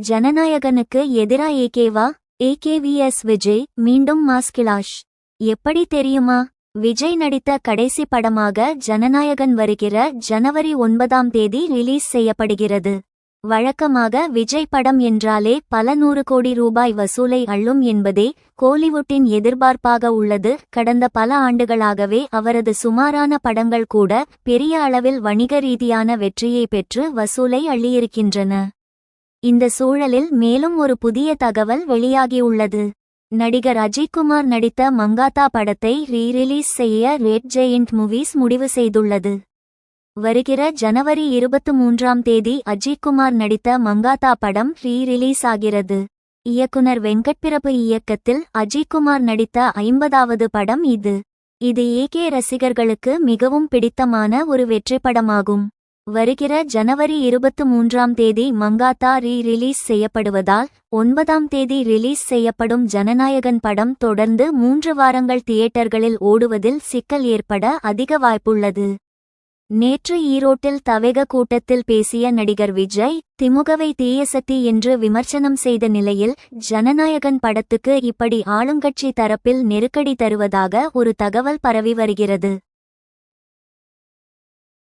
ஜனநாயகனுக்கு எதிரா ஏகேவா? ஏகேவிஎஸ் விஜய் மீண்டும் mass clash. எப்படி தெரியுமா? விஜய் நடித்த கடைசி படமாக ஜனநாயகன் வருகிற ஜனவரி 9ஆம் தேதி ரிலீஸ் செய்யப்படுகிறது. வழக்கமாக விஜய் படம் என்றாலே பல 100 கோடி ரூபாய் வசூலை அள்ளும் என்பதே கோலிவுட்டின் எதிர்பார்ப்பாக உள்ளது. கடந்த பல ஆண்டுகளாகவே அவரது சுமாரான படங்கள் கூட பெரிய அளவில் வணிக ரீதியான வெற்றியை பெற்று வசூலை அள்ளியிருக்கின்றன. இந்த சூழலில் மேலும் ஒரு புதிய தகவல் வெளியாகியுள்ளது. நடிகர் அஜித்குமார் நடித்த மங்காத்தா படத்தை ரீரிலீஸ் செய்ய ரெட் ஜெயண்ட் மூவிஸ் முடிவு செய்துள்ளது. வருகிற ஜனவரி 23ஆம் தேதி அஜித்குமார் நடித்த மங்காத்தா படம் ரீரிலீஸ் ஆகிறது. இயக்குனர் வெங்கட்பிரபு இயக்கத்தில் அஜித்குமார் நடித்த 50வது படம் இது. இது ஏகே ரசிகர்களுக்கு மிகவும் பிடித்தமான ஒரு வெற்றி படமாகும். வருகிற ஜனவரி 23ஆம் தேதி மங்காத்தா ரீரிலீஸ் செய்யப்படுவதால் 9ஆம் தேதி ரிலீஸ் செய்யப்படும் ஜனநாயகன் படம் தொடர்ந்து 3 வாரங்கள் தியேட்டர்களில் ஓடுவதில் சிக்கல் ஏற்பட அதிக வாய்ப்புள்ளது. நேற்று ஈரோட்டில் தவேக கூட்டத்தில் பேசிய நடிகர் விஜய் திமுகவை தீய சக்தி என்று விமர்சனம் செய்த நிலையில் ஜனநாயகன் படத்துக்கு இப்படி ஆளுங்கட்சி தரப்பில் நெருக்கடி தருவதாக ஒரு தகவல் பரவி வருகிறது.